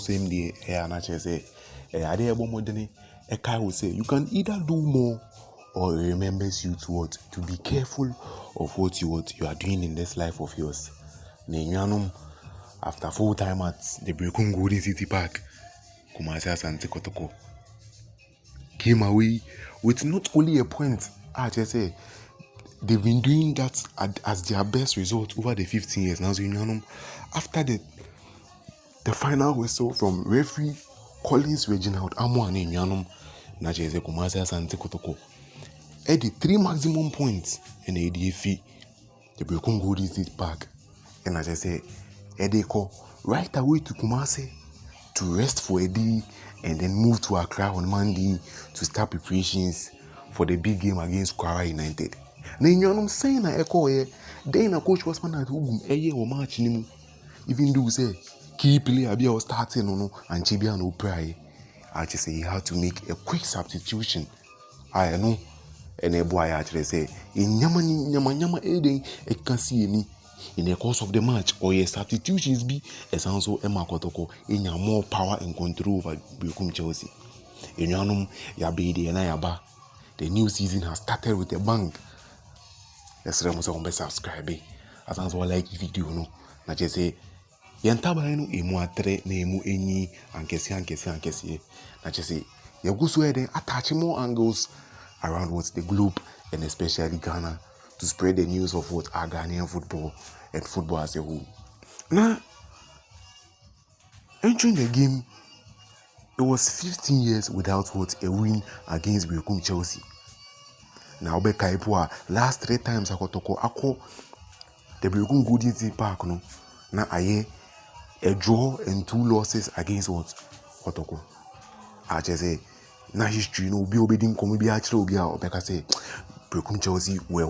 same day and actually say I did more than a guy will say you can either do more or it remembers you to be careful of what you are doing in this life of yours. After full time at the Berekum Golden City Park, Asante Kotoko came away with not only a point. I just say they've been doing that as their best result over the 15 years now. So after the final whistle from referee Collins Reginald Amoah and na jeze Asante Kotoko at the 3 maximum points in the ADF the Berekum Golden City Park, and as I say Edeko right away to Kumasi to rest for a day and then move to Accra on Monday to start preparations for the big game against Kwara United. Now saying I echo here, then a coach was man at home or match him, even though say key player be starting and Chibia no pray. I just say he had to make a quick substitution. I know, and a boy actually say in nyama Eden I can see any in the course of the match or your substitutions be as also Emma Kotoko in your more power and control over Berekum Chelsea. In Yanum Yabedi and Ayaba, the new season has started with a bang. Let's subscribe. As well like video no. Na just say yantaba no emu atre na emu enyi ankesi. Na just say you go so then attach more angles around what's the globe and especially Ghana to spread the news of what our Ghanaian football and football as a whole. Now, entering the game, it was 15 years without a win against Berekum Chelsea. Now, last 3 times I Kotoko the Berekum Golden City Park no. Now a draw and 2 losses against Kotoko. I just say na history no be obedient come be actually be obeka say Berekum Chelsea were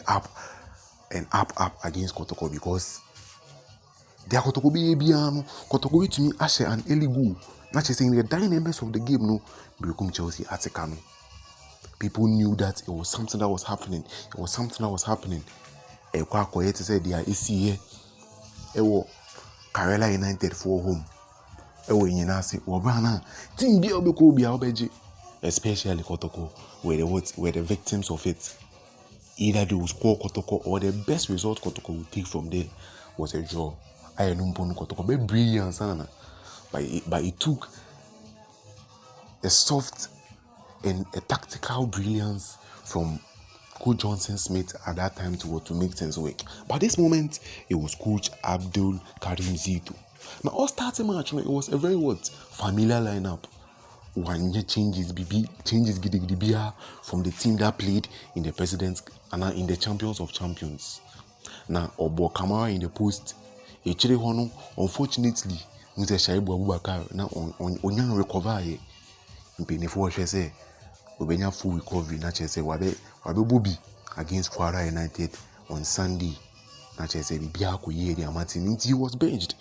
up and up against Kotoko because they are Kotoko Kotoko to me Ashe and early goal. Not just saying the dynamics of the game no Berekum Chelsea at Kano. People knew that it was something that was happening. To say they are here. Karela United for home. Team be especially Kotoko were the victims of it. Either they will score Kotoko or the best result Kotoko will take from there was a draw. I don't know Kotoko be brilliant, but it took a soft and a tactical brilliance from Coach Johnson Smith at that time to make things work. But this moment, it was Coach Abdul Karim Zito. Now, all starting match, it was a very familiar lineup. One changes from the team that played in the Presidents and in the Champions of Champions. Now, Obo Kamara in the post. Unfortunately, Mr. Shaibu Abubakar now on recover. Mpenifu say Obenya full recovery. Nache say wabe Bobby against Kwara United on Sunday. Nache say Bibia Kuye Martin. He was benched.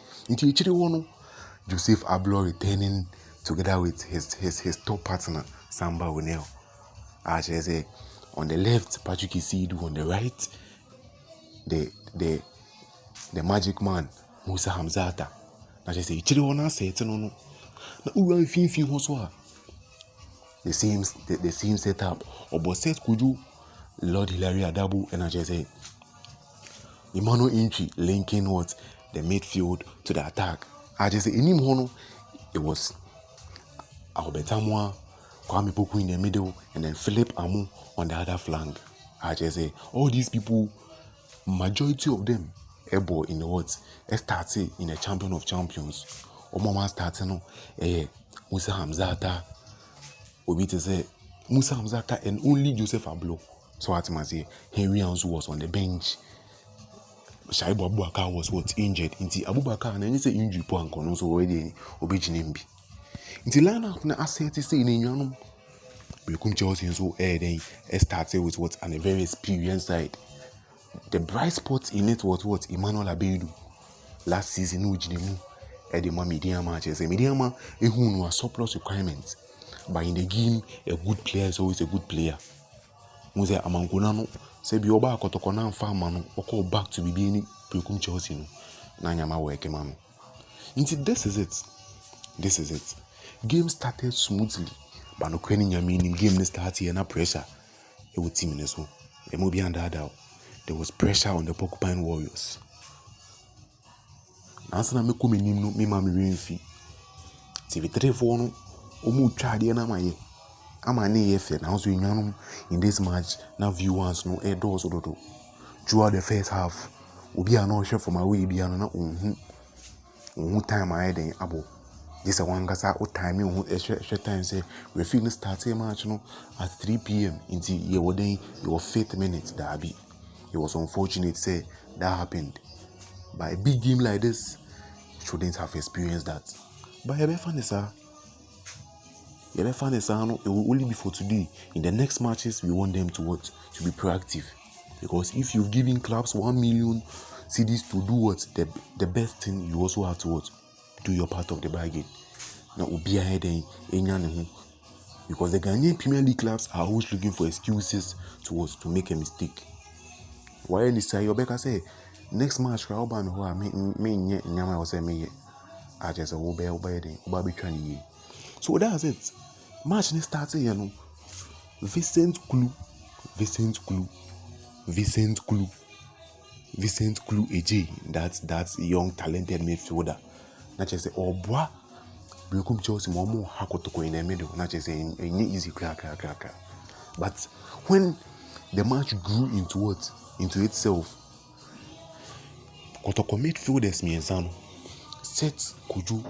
Joseph Ablo returning together with his top partner Samba O'Neil. Nache say on the left Patrick Isidu, on the right the magic man Musa Hamzata. Nache say Ichiri say no. Na uwa fin hoso the same setup. Oboset Kuju, Lord Hilary Adabu, and I just say Emmanuel Antwi linking the midfield to the attack. I just say Hono, it was Amoah, Kwame Poku in the middle, and then Philip Amu on the other flank. I just say all these people, majority of them, able in the started in the Champion of Champions. Omama starting Musa Hamzata. Obi to say Musa Hamzata and only Joseph Ablo. So at say Henry Anzu was on the bench. Shaibu Abubakar was injured. Inti Abubakar and any say injury po ankono so already Obi Jinembi. Inti line up na asset say in Yanum. Berekum Chelsea so then started with on a very experienced side. The bright spot in it was Emmanuel Abedu. Last season no Jinemu. Edema Mediama matches. Mediama who surplus requirements. But in the game, a good player is always a good player. Muse Amangunano, say be oba Kotokona farmano, or call back to be Berekum Chelsea. Nanyama work man. Indeed, this is it. This is it. Game started smoothly, but no meaning game started here na pressure. It would team in this one. There was pressure on the Porcupine Warriors. Nansa na me come nim no me ma me renfi. TV3 for no omu twade na maye. Ama na ye fe na so nyanom in this match na viewers no e doors ododo. Throughout the first half, obi a no hwe from away bia no na onhu time aye den abo. This a one gasa o time onhu hwe time say we feel start match no at 3 p.m. until ye woden your 5th minute derby. It was unfortunate say that happened. But a big game like this shouldn't have experienced that. But it will only be for today. In the next matches, we want them to be proactive. Because if you've given clubs 1 million CDs to do the best thing, you also have to do your part of the bargain. Now we'll be ahead because the Ghanaian Premier League clubs are always looking for excuses to make a mistake. Why this say Obeka say next match crowd ban who are me nyama was say me I just obey den. So that's it. Match next starts here Vincent Kulu AJ, that's young talented midfielder. Not just say boy Berekum Chelsea more Kotoko in the middle. Not just saying easy crack. But when the match grew into itself, Kotoko midfielders Miensano set Kuju,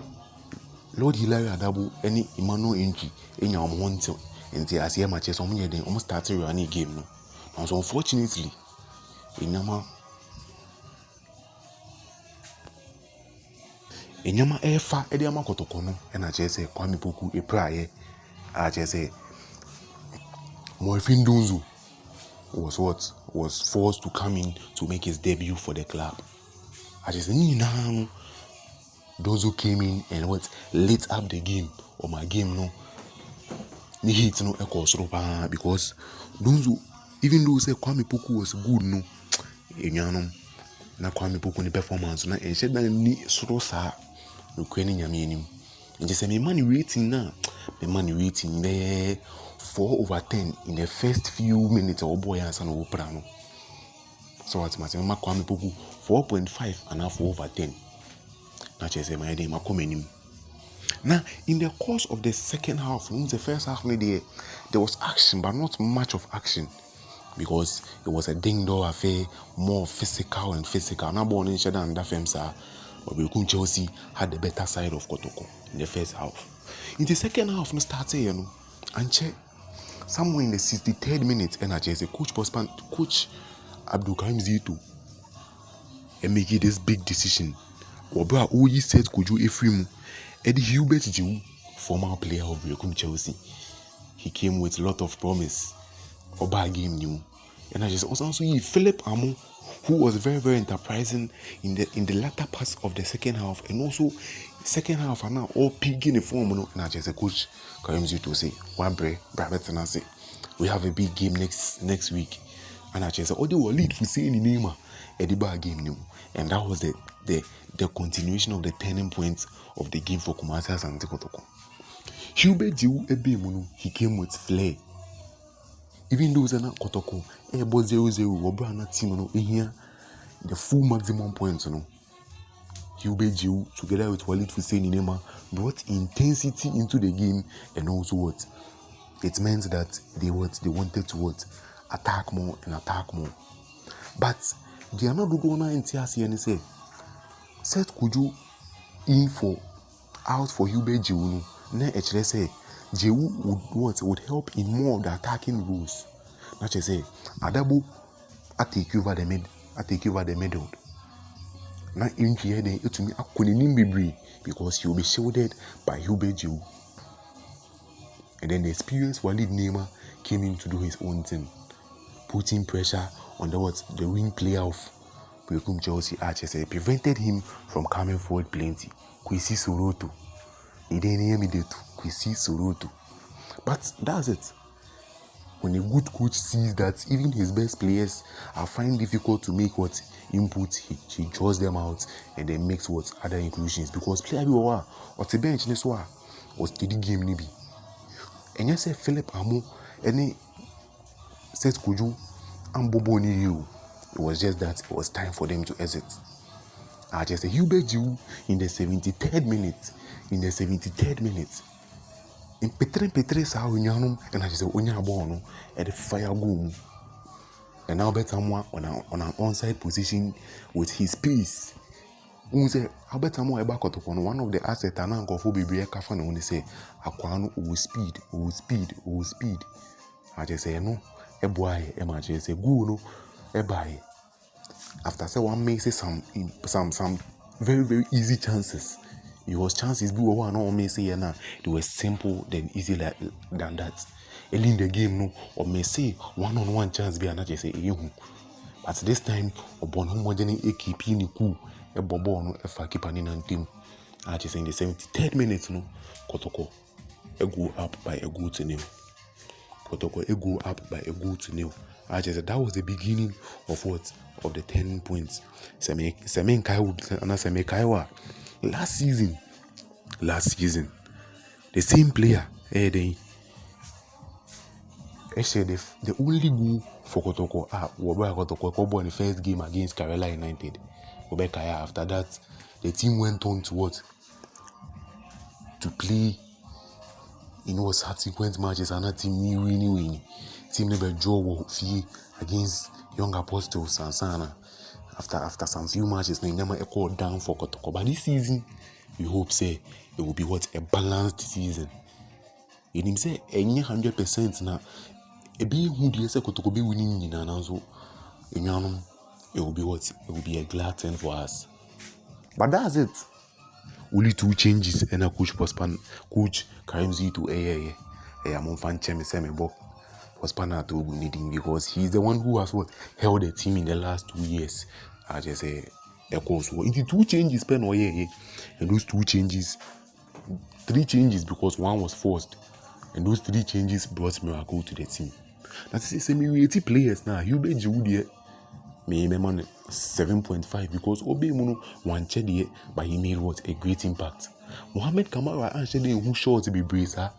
Lord Hilary Adabo, any Emmanuel Antwi, any Amoah until as here matches almost started running game no. And so unfortunately, Enyama efa ediama Kotoko no and I just say Kwame Poku e prayer I just say Moefin Dunzu was forced to come in to make his debut for the club. I just say Dunzu came in and lit up the game or my game no ni hit no ekosro because Dunzu, even though say Kwame Poku was good no enyanom na Kwame Poku ni performance na enche na ni soro sa no kwani nyame anim nje say me money rating be 4/10 in the first few minutes of boy answer no opera no. So what must me Kwame Poku 4.5 and 4/10 na che say my dey makomenim. Now in the course of the second half, in the first half there was action but not much of action because it was a ding-dong affair, more physical. Now born in Shada and Dafemsa, but Berekum Chelsea had the better side of Kotoko in the first half. In the second half, no started, and check somewhere in the 63rd minute, and I just Coach Abdul Karim Zito, and make this big decision. Obra Oyi said Koju Efrimu, Eddie Hubert Gyau, former player of Berekum Chelsea. He came with a lot of promise. Oba game new. And I just also see Philip Amoah, who was very, very enterprising in the latter parts of the second half, and also second half and now all picking the form. And I just Coach Karim Zito say, we have a big game next week. And I just said, they will lead for saying in name at the bar game new. And that was the continuation of the turning point of the game for Asante Kotoko. Hubert Gyau he came with flair. Even though it's not Kotoko, about 0-0, Obrana team no here the full maximum points no. Hubert Gyau together with Walid Hussein Inema brought intensity into the game, and also it meant that they wanted to attack more. But they are not going to NTRC and say set Kuju in out for Hubert Gyau. Na actually say Gyau would help in more of the attacking roles. Not just say Adabo I take over the middle. Now in here then it to me I couldn't be because he will be shielded by Hubert Gyau. And then the experienced Walid Nema came in to do his own thing, putting pressure on the wing player of Berekum Chelsea HSA, prevented him from coming forward plenty. Kwesi Soroto. He didn't hear me there too. Kwesi Soroto. But that's it. when a good coach sees that even his best players are finding difficult to make what input, he draws them out and then makes what other inclusions, because player bi or the bench this one was steady game nibi. And you say Philip Amoah any set Kuju and Bobo ni you. It was just that it was time for them to exit. I just say Gyau in the 73rd minute. In the 73rd minute. In Petre sa unyanum and I just say Onya Bono at the fire goal. And now bet Amoah on an onside position with his pace. Unse Albert Amoah eba Kotokono, one of the assets and uncle for Bibi Kafan only say Aquano will speed. I just say no, a boy, Emma just say go no, a buy. After say one may say some very easy chances. It was chances be one or may say na they were simple then easy than that. Early in the game no or may say one-on-one chance be another say but this time upon homogeny a keep ni cool a bobo no a fa keep an team. I just say in the 73rd minute no Kotoko a go up by a goal to nil. Kotoko a go up by a goal to nil. I just said that was the beginning of what? Of the 10 points. Semen Kaiwa. Last season, the same player, actually the only goal for Kotoko, Kotoko in the first game against Kerala United. After that, the team went on to what? To play subsequent matches, another team winning. Team never draw against Young Apostles and Sana. After some few matches, they never echoed down for Kotoko. But this season, we hope say it will be what? A balanced season. It him say 100% now. A be who the say Kotoko be winning in an so it will be what? It will be a glad thing for us. But that's it. Only 2 changes and a coach Karim Z to I'm fan Chemi Bo postpone to needing, because he's the one who has held the team in the last 2 years. I just say so into 2 changes pen or and those 2 changes, 3 changes because one was forced, and those 3 changes brought miracle to the team. That's semi-80 players now. You bet you there. Me 7.5 because Obe Mono one chedi, but he made what a great impact. Mohamed Kamara actually who short to be bracer,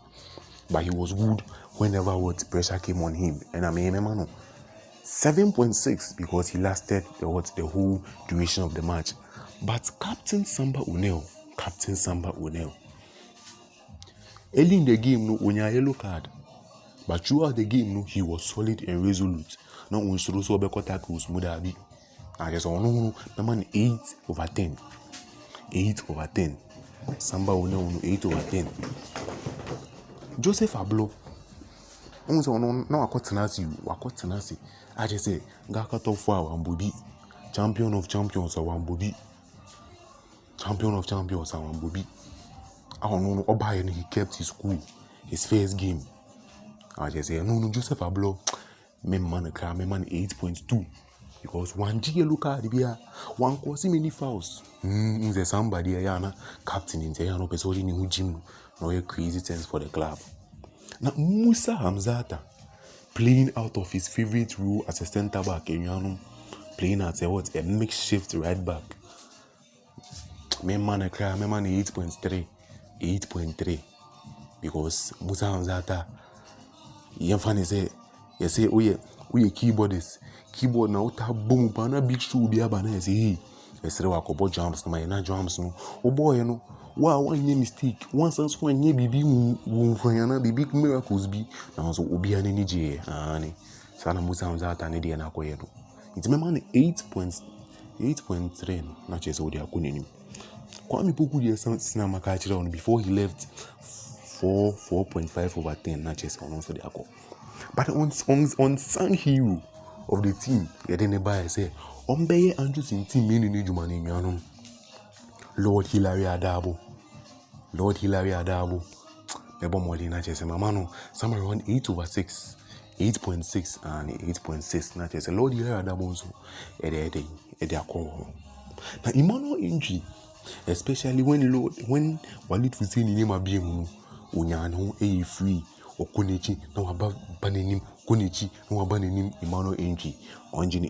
but he was good whenever what pressure came on him. And I mean 7.6 because he lasted the whole duration of the match. But Captain Samba Unel, early in the game no on your yellow card, but throughout the game no he was solid and resolute. No one so be tackles mudabi. I just no 8/10. 8/10. Samba Unel 8/10. Joseph Ablo. Tenasi. I just say Gaka top 4 Wambobi. Champion of champions Wambobi. Champion of champions Wambobi. I don't know Oba and he kept his cool. His first game. I just say no Joseph Ablo. Me man 8.2. Because one yellow card here, one cause many fouls. There's somebody here, captain in there, no person in gym, no crazy things for the club. Now Musa Hamzata playing out of his favorite role as a centre back, playing as a makeshift right back. Me man 8.3, because Musa Hamzata, you say we keyboardist. Keyboard now boom bana big shoe be abana say hey esre wa kobo jumps no na jumps no o boy no wa one mistake once and so anye bibi wu na bibi miracles bi na so obi ani je ani sana Musa Hamzata ne de na koye do it me man 8.3 na chese odi akonenim kwa mi poku de sina maka chira on before he left 4.5/10 na chese on so de akọ. But on sang hero of the team, I say, Ombeye Andrews in team meaning Jumani Lord Hilary Adabo. Ebo Molina Chese Mamano, somewhere around 8/6, 8.6 and 8.6. Not just Lord Hilary Adabo so Ede call. Now Emmanuel injury, especially when Walid Hussein in Nima Biemu, Unyano free. Okunechi, no above Banenim, Kunichi, no abanenim, Emmanuel Antwi, Ongin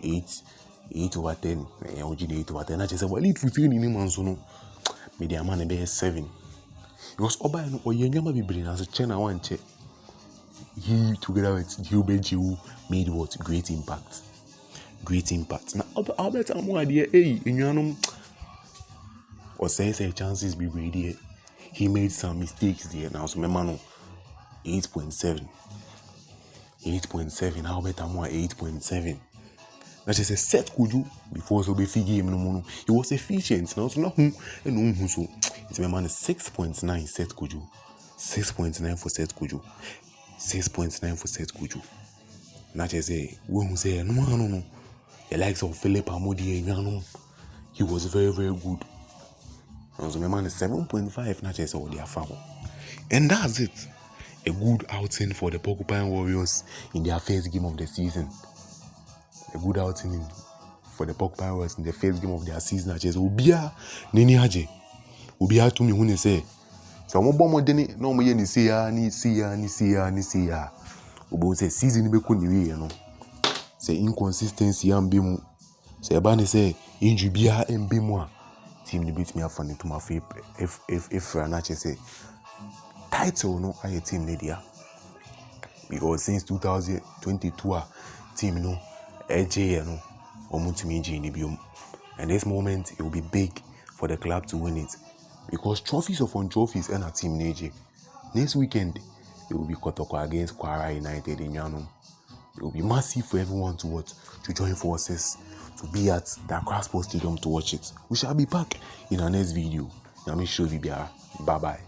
8 over 10, Ongin 8 over 10. I just said, well, it was in him and so no, media man be 7. It was Oba and Oyama be brilliant as a channel one check. He together with Gyau made what great impact. Now, Albert Amoah idea, hey, in your or say chances be ready. He made some mistakes there. Now, so my man, 8.7. Albert Amoah 8.7. That is a set kuju before so be figure him no more. He was efficient. Now, so not who and who so. It's my man 6.9 set kuju. 6.9 for set kuju. 6.9 for set kuju. Not just say when we say no. The likes of Philip Amodi, he was very, very good. So my man is 7.5, not just all their foul. And that's it. A good outing for the Porcupine Warriors in their first game of the season. A good outing for the Porcupine Warriors in the first game of their season. I just Ubia Nini Haje. Ubia to me when say. So I'm more than no more ni see ya. Ubo say season be kuni you know. Say inconsistency and bimu. Say abane say injury bia and bimu. Team ni beat me up funny to my feet if Ranache say title no I team media because since 2022 team no AJ no omutimiji ni biom, and this moment it will be big for the club to win it because trophies upon trophies and a team AJ. Next weekend it will be Kotoko against Kwara United in Yano. It will be massive for everyone to watch, to join forces, to be at the Accra Sports Stadium to watch it. We shall be back in our next video. Let me show you. Bye bye.